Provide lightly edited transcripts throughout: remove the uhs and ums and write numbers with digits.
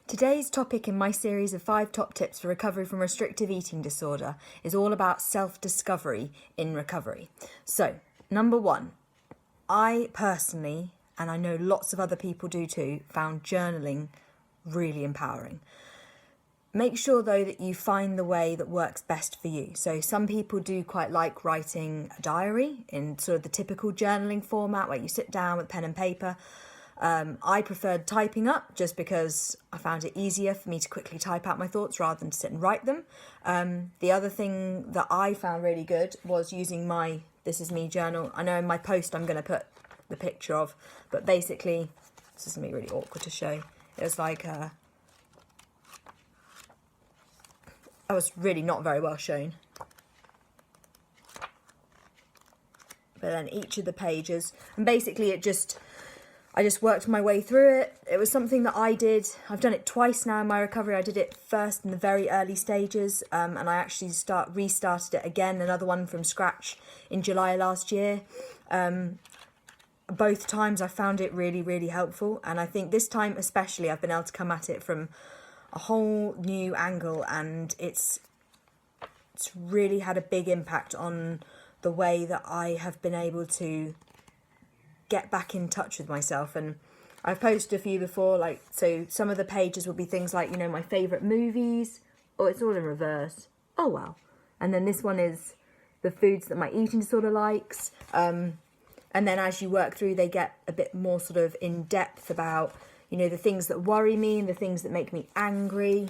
Today's topic in my series of 5 top tips for recovery from restrictive eating disorder is all about self-discovery in recovery. So, number 1, I personally, and I know lots of other people do too, found journaling really empowering. Make sure though that you find the way that works best for you. So some people do quite like writing a diary in sort of the typical journaling format where you sit down with pen and paper. I preferred typing up just because I found it easier for me to quickly type out my thoughts rather than to sit and write them. The other thing that I found really good was using my This Is Me journal. I know in my post I'm going to put the picture of, but basically, this is going to be really awkward to show. It was like, I was really not very well shown. But then each of the pages, and basically I just worked my way through it. It was something that I did. I've done it twice now in my recovery. I did it first in the very early stages, and I actually restarted it again, another one from scratch in July last year. Both times I found it really, really helpful, and I think this time especially I've been able to come at it from a whole new angle, and it's really had a big impact on the way that I have been able to get back in touch with myself. And I've posted a few before, like, so some of the pages will be things like, you know, my favourite movies. Oh, it's all in reverse. Oh well. And then this one is the foods that my eating disorder likes. And then as you work through, they get a bit more sort of in depth about, you know, the things that worry me and the things that make me angry.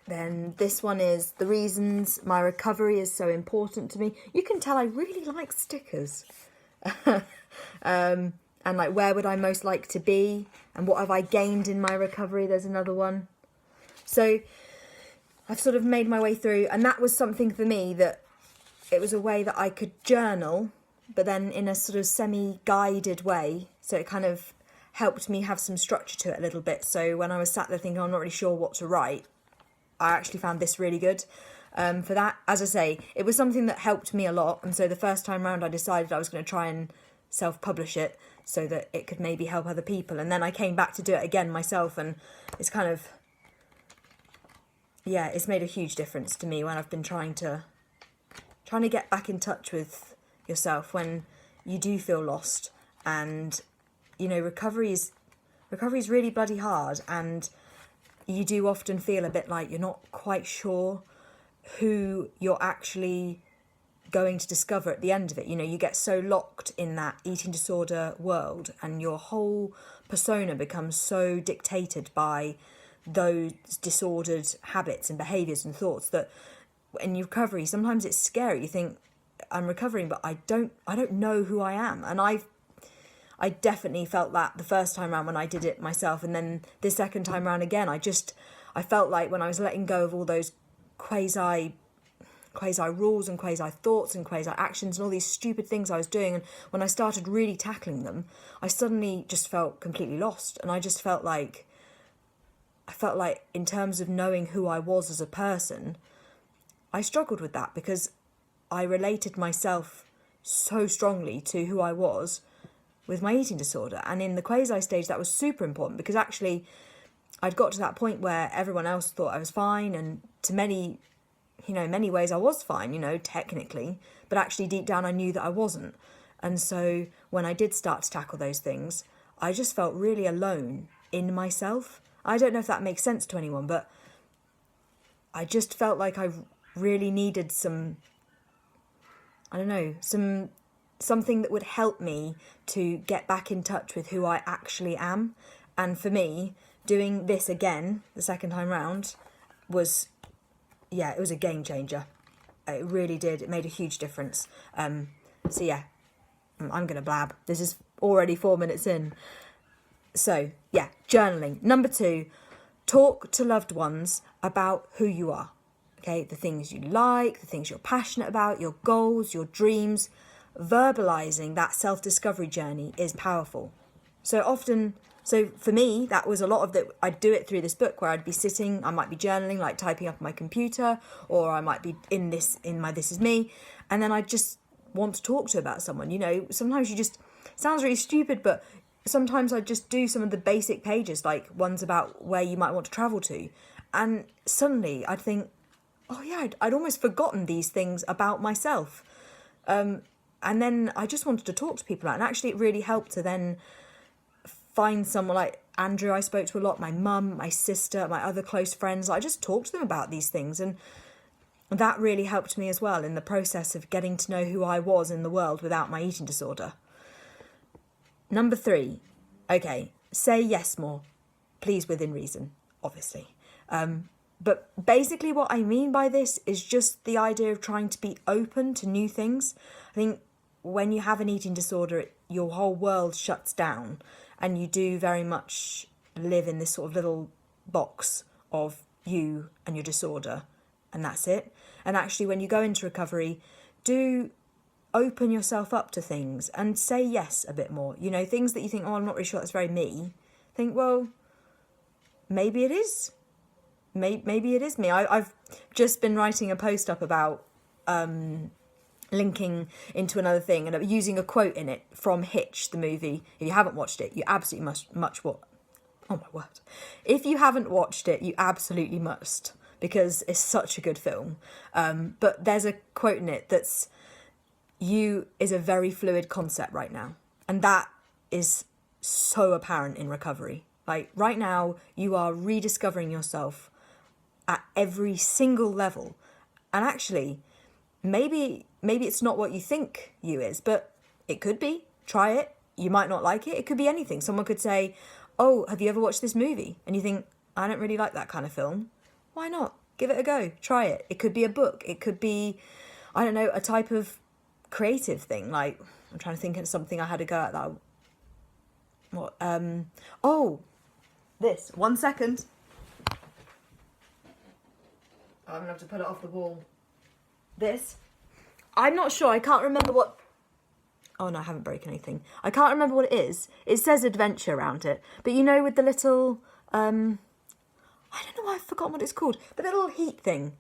Then this one is the reasons my recovery is so important to me. You can tell I really like stickers. And like, where would I most like to be? And what have I gained in my recovery? There's another one. So I've sort of made my way through, and that was something for me that it was a way that I could journal, but then in a sort of semi-guided way. So it kind of helped me have some structure to it a little bit. So when I was sat there thinking, I'm not really sure what to write, I actually found this really good for that. As I say, it was something that helped me a lot. And so the first time round I decided I was going to try and self-publish it so that it could maybe help other people. And then I came back to do it again myself, and it's kind of, yeah, it's made a huge difference to me when I've been trying to get back in touch with yourself when you do feel lost. And, you know, recovery is really bloody hard, and you do often feel a bit like you're not quite sure who you're actually going to discover at the end of it. You know, you get so locked in that eating disorder world, and your whole persona becomes so dictated by those disordered habits and behaviours and thoughts that in your recovery, sometimes it's scary. You think, I'm recovering, but I don't know who I am. And I definitely felt that the first time around when I did it myself, and then the second time around again, I felt like when I was letting go of all those quasi rules and quasi thoughts and quasi actions and all these stupid things I was doing, and when I started really tackling them, I suddenly just felt completely lost. And I felt like in terms of knowing who I was as a person, I struggled with that because I related myself so strongly to who I was with my eating disorder. And in the quasi stage, that was super important because actually I'd got to that point where everyone else thought I was fine, and to many ways I was fine, technically, but actually deep down I knew that I wasn't. And so when I did start to tackle those things, I just felt really alone in myself. I don't know if that makes sense to anyone, but I just felt like I really needed something that would help me to get back in touch with who I actually am. And for me, doing this again, the second time round, it was a game changer. It really did. It made a huge difference. I'm going to blab. This is already 4 minutes in. So, yeah, journaling. Number 2, talk to loved ones about who you are. Okay, the things you like, the things you're passionate about, your goals, your dreams. Verbalising that self-discovery journey is powerful. So for me, that was a lot of that. I'd do it through this book where I'd be sitting, I might be journaling, like typing up on my computer, or I might be in my This Is Me, and then I just want to talk to about someone. Sometimes you just, sounds really stupid, but sometimes I just do some of the basic pages, like ones about where you might want to travel to, and suddenly I'd think, oh yeah, I'd almost forgotten these things about myself. And then I just wanted to talk to people, and actually it really helped to then find someone like Andrew I spoke to a lot, my mum, my sister, my other close friends. I just talked to them about these things, and that really helped me as well in the process of getting to know who I was in the world without my eating disorder. Number 3, okay, say yes more, please within reason, obviously. But basically what I mean by this is just the idea of trying to be open to new things. I think when you have an eating disorder, your whole world shuts down, and you do very much live in this sort of little box of you and your disorder, and that's it. And actually, when you go into recovery, do open yourself up to things and say yes a bit more. You know, things that you think, oh, I'm not really sure that's very me. Think, well, maybe it is. Maybe it is me. I've just been writing a post up about linking into another thing and using a quote in it from Hitch, the movie. If you haven't watched it, you absolutely must watch. Oh my word. If you haven't watched it, you absolutely must, because it's such a good film. But there's a quote in it that's, you is a very fluid concept right now. And that is so apparent in recovery. Like right now, you are rediscovering yourself at every single level. And actually, maybe it's not what you think you is, but it could be. Try it. You might not like it. It could be anything. Someone could say, oh, have you ever watched this movie? And you think, I don't really like that kind of film. Why not? Give it a go. Try it. It could be a book. It could be, I don't know, a type of creative thing. Like, I'm trying to think of something I had a go at that. This. 1 second. I'm going to have to pull it off the wall. This. I'm not sure. I can't remember what... Oh, no, I haven't broken anything. I can't remember what it is. It says adventure around it. But you know, with the little... I don't know why I've forgotten what it's called. The little heat thing.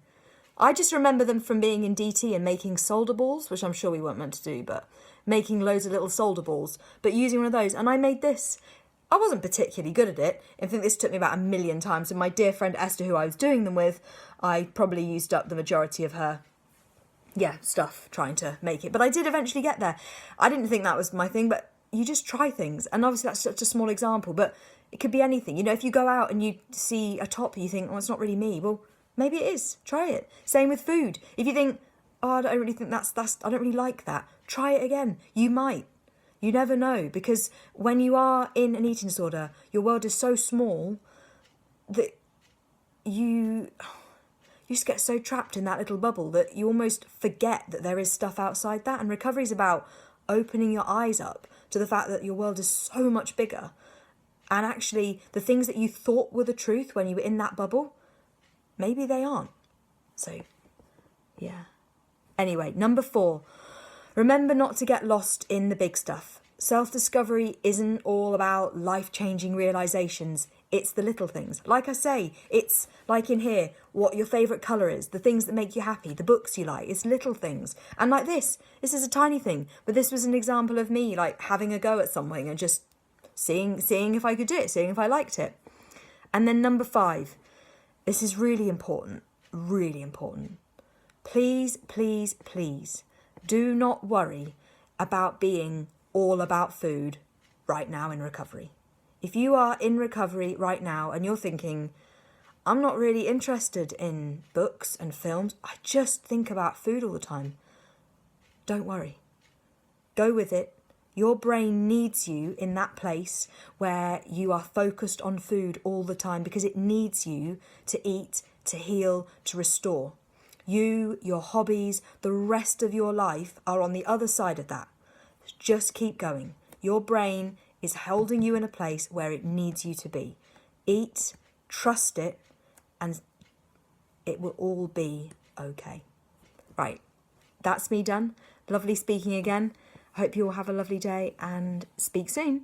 I just remember them from being in DT and making solder balls, which I'm sure we weren't meant to do, but making loads of little solder balls, but using one of those. And I made this. I wasn't particularly good at it. I think this took me about 1,000,000 times. And my dear friend Esther, who I was doing them with, I probably used up the majority of her, stuff trying to make it. But I did eventually get there. I didn't think that was my thing, but you just try things. And obviously that's such a small example, but it could be anything. You know, if you go out and you see a top and you think, oh, it's not really me. Well, maybe it is. Try it. Same with food. If you think, oh, I don't really think that's I don't really like that. Try it again. You might. You never know, because when you are in an eating disorder, your world is so small that you just get so trapped in that little bubble that you almost forget that there is stuff outside that. And recovery is about opening your eyes up to the fact that your world is so much bigger. And actually, the things that you thought were the truth when you were in that bubble, maybe they aren't. So, yeah. Anyway, number 4. Remember not to get lost in the big stuff. Self-discovery isn't all about life-changing realizations. It's the little things. Like I say, it's like in here, what your favourite colour is, the things that make you happy, the books you like. It's little things. And like this is a tiny thing. But this was an example of me like having a go at something and just seeing if I could do it, seeing if I liked it. And then number 5. This is really important. Really important. Please, please, please. Do not worry about being all about food right now in recovery. If you are in recovery right now and you're thinking, I'm not really interested in books and films, I just think about food all the time, don't worry. Go with it. Your brain needs you in that place where you are focused on food all the time, because it needs you to eat, to heal, to restore. You, your hobbies, the rest of your life are on the other side of that. Just keep going. Your brain is holding you in a place where it needs you to be. Eat, trust it, and it will all be okay. Right, that's me done. Lovely speaking again. I hope you all have a lovely day and speak soon.